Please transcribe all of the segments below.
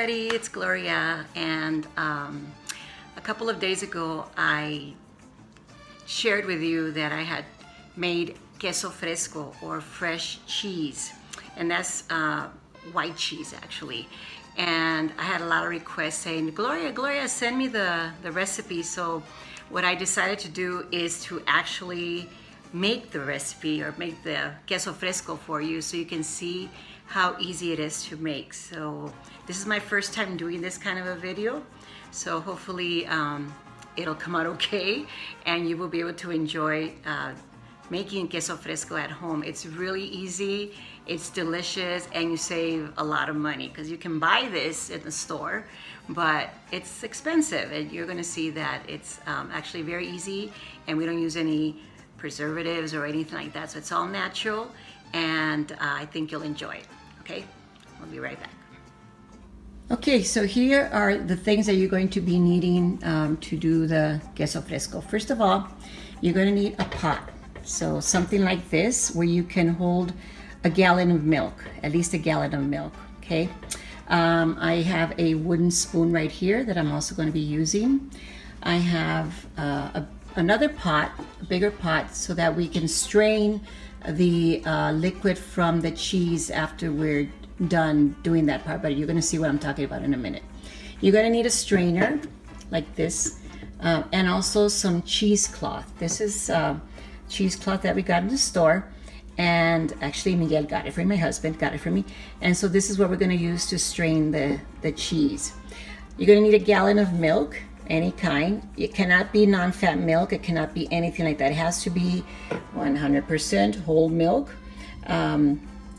everybody, it's Gloria, and a couple of days ago I shared with you that I had made Queso Fresco, or fresh cheese, and that's white cheese actually. And I had a lot of requests saying, Gloria, send me the recipe. So what I decided to do is to actually make the recipe, or make the Queso Fresco for you, so you can see how easy it is to make. So this is my first time doing this kind of a video, so hopefully it'll come out okay and you will be able to enjoy making Queso Fresco at home. It's really easy, it's delicious, and you save a lot of money because you can buy this in the store, but it's expensive, and you're going to see that it's actually very easy, and we don't use any preservatives or anything like that, so it's all natural, and I think you'll enjoy it. Okay, we'll be right back. Okay, so here are the things that you're going to be needing to do the Queso Fresco. First of all, you're going to need a pot, so something like this where you can hold a gallon of milk, at least a gallon of milk. Okay, I have a wooden spoon right here that I'm also going to be using. I have another pot, a bigger pot, so that we can strain the liquid from the cheese after we're done doing that part, but you're going to see what I'm talking about in a minute. You're going to need a strainer like this, and also some cheesecloth. This is cheesecloth that we got in the store, and actually Miguel got it for me, my husband got it for me, and so this is what we're going to use to strain the cheese. You're going to need a gallon of milk, any kind. It cannot be non-fat milk, it cannot be anything like that. It has to be 100% whole milk,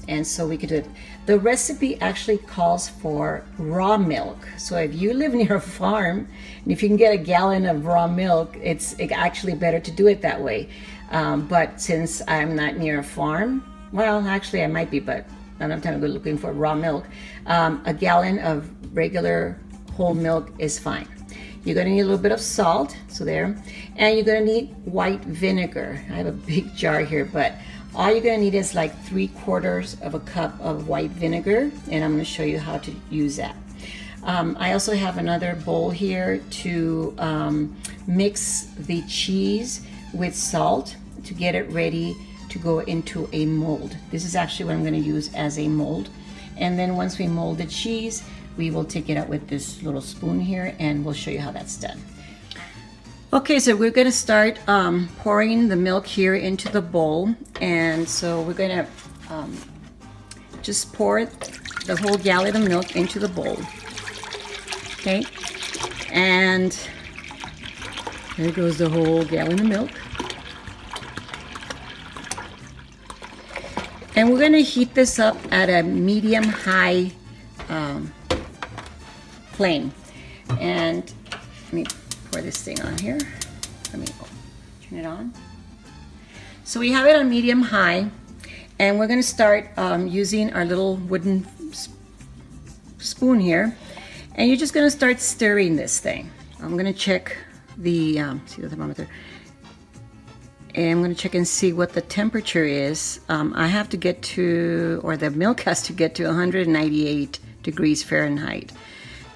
and so we could do it. The recipe actually calls for raw milk, so if you live near a farm and if you can get a gallon of raw milk, it's actually better to do it that way. But since I'm not near a farm, well, actually I might be, but I don't have time to go looking for raw milk. A gallon of regular whole milk is fine. You're going to need a little bit of salt, so there, and you're going to need white vinegar. I have a big jar here, but all you're going to need is like 3/4 of a cup of white vinegar, and I'm going to show you how to use that. I also have another bowl here to mix the cheese with salt to get it ready to go into a mold. This is actually what I'm going to use as a mold, and then once we mold the cheese, we will take it out with this little spoon here, and we'll show you how that's done. Okay, so we're going to start pouring the milk here into the bowl, and so we're going to just pour the whole gallon of milk into the bowl. Okay, and there goes the whole gallon of milk. And we're going to heat this up at a medium-high flame. And let me pour this thing on here. Let me turn it on. So we have it on medium-high, and we're going to start using our little wooden spoon here, and you're just going to start stirring this thing. I'm going to check the see the thermometer, and I'm going to check and see what the temperature is. I have to get to, or the milk has to get to 198 degrees Fahrenheit.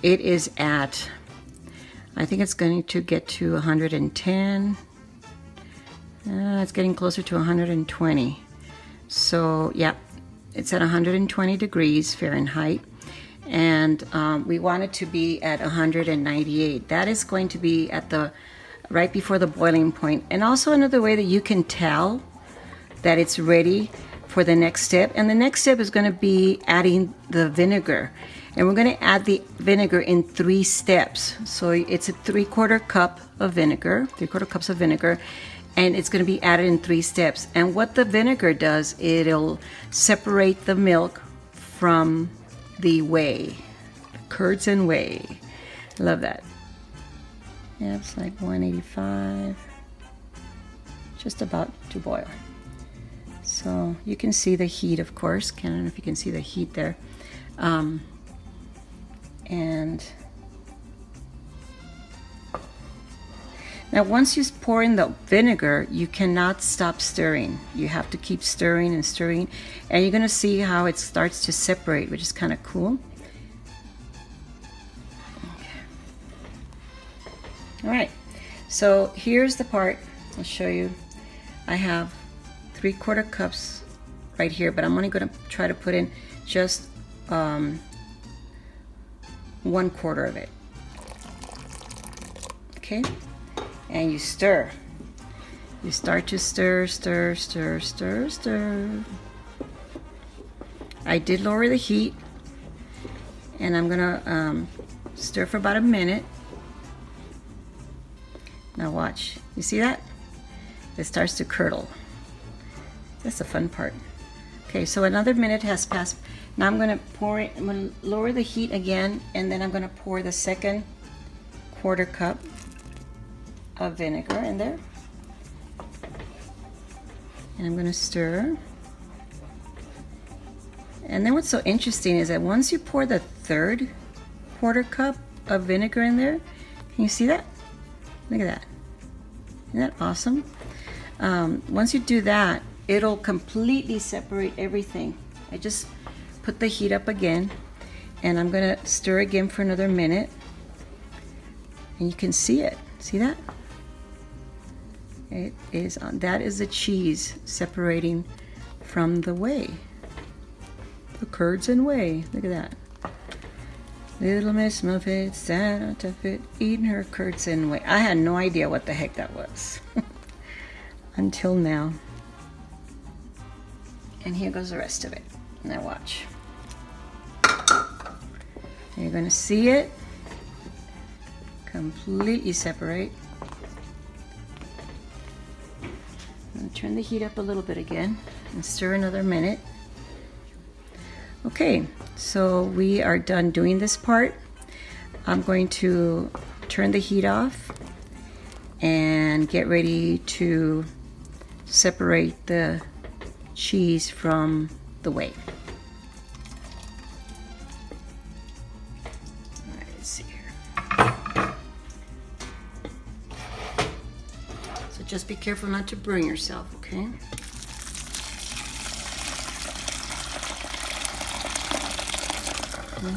It is at, I think it's going to get to 110. It's getting closer to 120. So yeah, it's at 120 degrees Fahrenheit, and we want it to be at 198. That is going to be at the right before the boiling point. And also another way that you can tell that it's ready for the next step, and the next step is going to be adding the vinegar. And we're going to add the vinegar in 3 steps. So it's a 3/4 cup of vinegar, 3/4 cups of vinegar, and it's going to be added in 3 steps. And what the vinegar does, it'll separate the milk from the whey, curds and whey. Love that. Yeah, it's like 185, just about to boil. So you can see the heat, of course. I don't know if you can see the heat there. And now once you pour in the vinegar, you cannot stop stirring. You have to keep stirring and stirring, and you're going to see how it starts to separate, which is kind of cool. All right, so here's the part. I'll show you. I have 3/4 cups right here, but I'm only going to try to put in just 1/4 of it. Okay, and you stir. You start to stir, stir, stir, stir, stir. I did lower the heat, and I'm gonna stir for about a minute. Now watch. You see that? It starts to curdle. That's the fun part. Okay, so another minute has passed. Now I'm gonna pour it. I'm gonna lower the heat again, and then I'm gonna pour the second 1/4 cup of vinegar in there. And I'm gonna stir. And then what's so interesting is that once you pour the third 1/4 cup of vinegar in there, can you see that? Look at that. Isn't that awesome? Once you do that, it'll completely separate everything. I just put the heat up again, and I'm gonna stir again for another minute. And you can see it. See that? It is, that is the cheese separating from the whey. The curds and whey. Look at that. Little Miss Muffet sat on top of it, eating her curds and whey. I had no idea what the heck that was until now. And here goes the rest of it. Now watch. You're gonna see it completely separate. I'm gonna turn the heat up a little bit again and stir another minute. Okay, so we are done doing this part. I'm going to turn the heat off and get ready to separate the cheese from the whey. All right, let's see here. So just be careful not to burn yourself, okay? And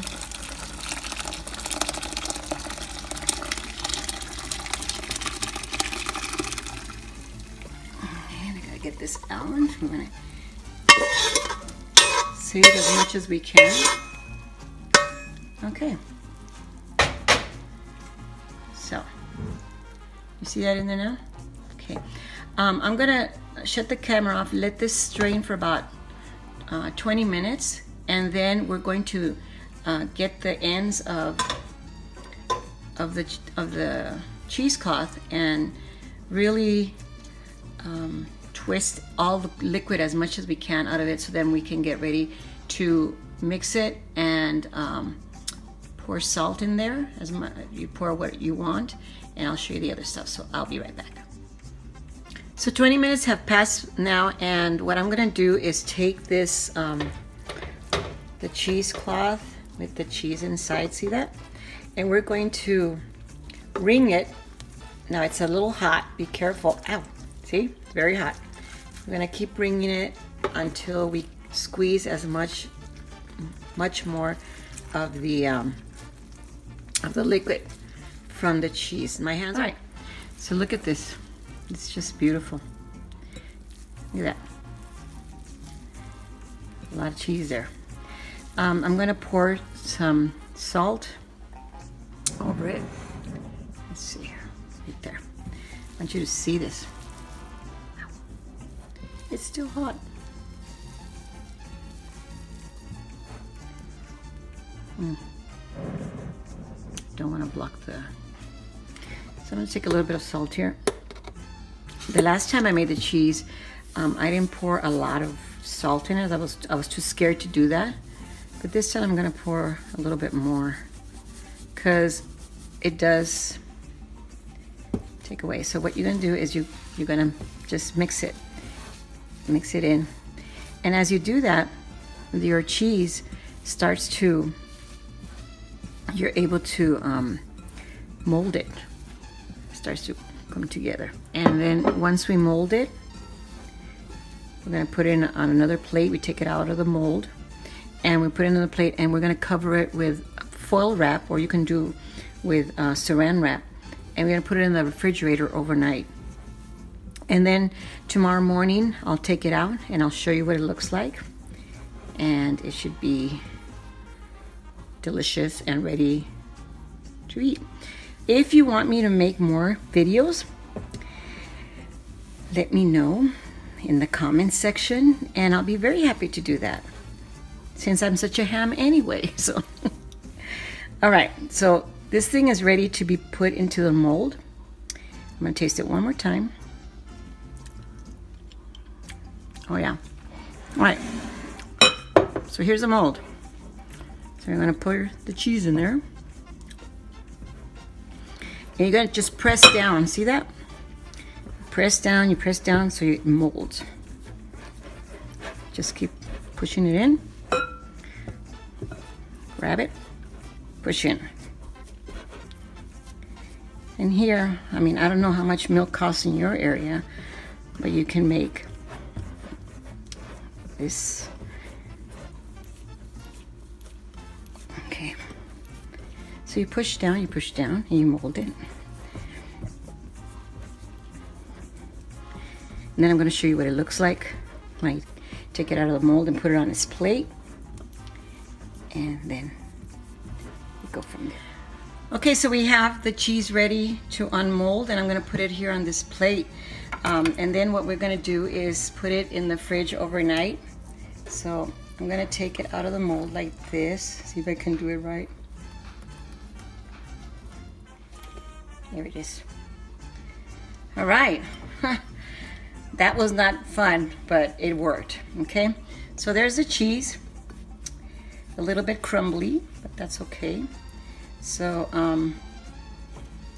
I gotta get this out. I'm gonna save as much as we can. Okay. So, you see that in there now? Okay. I'm gonna shut the camera off, let this strain for about 20 minutes, and then we're going to get the ends of the cheesecloth and really twist all the liquid as much as we can out of it, so then we can get ready to mix it and pour salt in there. As much you pour what you want, and I'll show you the other stuff. So I'll be right back. So 20 minutes have passed now, and what I'm gonna do is take this the cheesecloth with the cheese inside, see that? And we're going to wring it. Now it's a little hot, be careful. Ow, see, it's very hot. We're gonna keep wringing it until we squeeze as much more of the liquid from the cheese. My hands, all right. So look at this, it's just beautiful. Look at that, a lot of cheese there. I'm gonna pour some salt over it. Let's see here, right there. I want you to see this. It's still hot. Don't want to block the. So I'm gonna take a little bit of salt here. The last time I made the cheese, I didn't pour a lot of salt in it. I was too scared to do that. But this time I'm gonna pour a little bit more because it does take away. So what you're gonna do is you're gonna just mix it in. And as you do that, your cheese starts to, you're able to mold it. It starts to come together. And then once we mold it, we're gonna put it on another plate. We take it out of the mold and we put it on the plate, and we're gonna cover it with foil wrap, or you can do with saran wrap. and we're gonna put it in the refrigerator overnight. And then tomorrow morning, I'll take it out and I'll show you what it looks like. And it should be delicious and ready to eat. If you want me to make more videos, let me know in the comments section, and I'll be very happy to do that, since I'm such a ham anyway. So all right, so this thing is ready to be put into the mold. I'm gonna taste it one more time. Oh yeah. All right, so here's the mold. So you're gonna put the cheese in there. And you're gonna just press down, see that? Press down, you press down so it molds. Just keep pushing it in. Grab it, push in. And here, I mean, I don't know how much milk costs in your area, but you can make this. Okay. So you push down, and you mold it. And then I'm going to show you what it looks like when I take it out of the mold and put it on this plate. And then we go from there. Okay, so we have the cheese ready to unmold, and I'm going to put it here on this plate. And then what we're going to do is put it in the fridge overnight. So I'm going to take it out of the mold like this. See if I can do it right. There it is. All right. That was not fun, but it worked. Okay, so there's the cheese. A little bit crumbly, but that's okay. So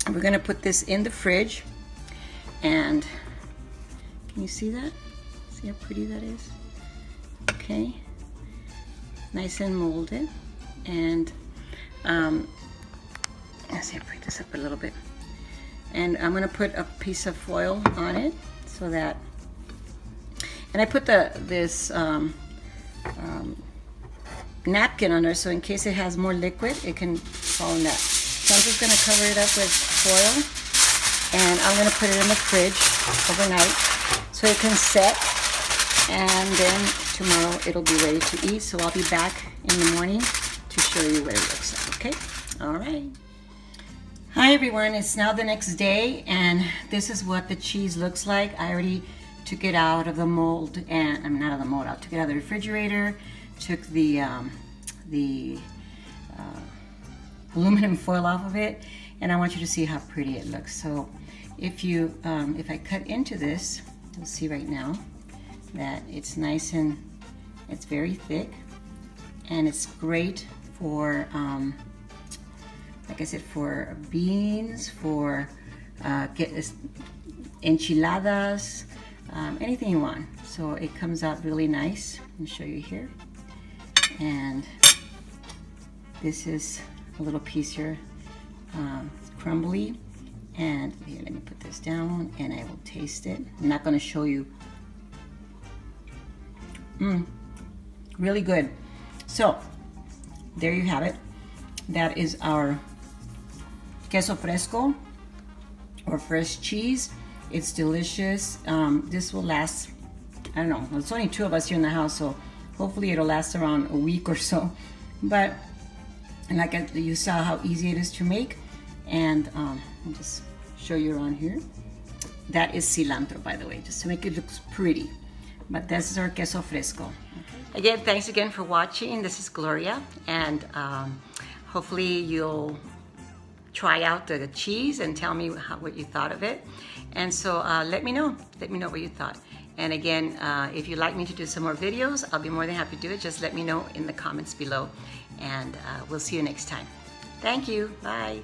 we're gonna put this in the fridge, and can you see that? See how pretty that is? Okay, nice and molded. And let's see, I'll break this up a little bit. And I'm gonna put a piece of foil on it so that, and I put this napkin on there so in case it has more liquid, it can fall in that. So I'm just gonna cover it up with foil, and I'm gonna put it in the fridge overnight so it can set, and then tomorrow it'll be ready to eat. So I'll be back in the morning to show you what it looks like, okay? All right. Hi everyone, it's now the next day, and this is what the cheese looks like. I already took it out of the mold, and I'm not out of the mold, I took it out of the refrigerator, took the aluminum foil off of it, and I want you to see how pretty it looks. So if I cut into this, you'll see right now that it's nice and it's very thick, and it's great for like I said, for beans, for enchiladas, anything you want. So it comes out really nice. Let me show you here. And this is a little piece here, it's crumbly. And here, let me put this down and I will taste it. I'm not gonna show you. Really good. So there you have it. That is our Queso Fresco, or fresh cheese. It's delicious. This will last, I don't know, it's only 2 of us here in the house, so hopefully it'll last around a week or so. But, and like you saw how easy it is to make. And I'll just show you around here. That is cilantro, by the way, just to make it look pretty. But this is our Queso Fresco. Okay. Again, thanks again for watching. This is Gloria, and hopefully you'll try out the cheese and tell me what you thought of it. And so let me know what you thought. And again, if you'd like me to do some more videos, I'll be more than happy to do it. Just let me know in the comments below, and we'll see you next time. Thank you. Bye.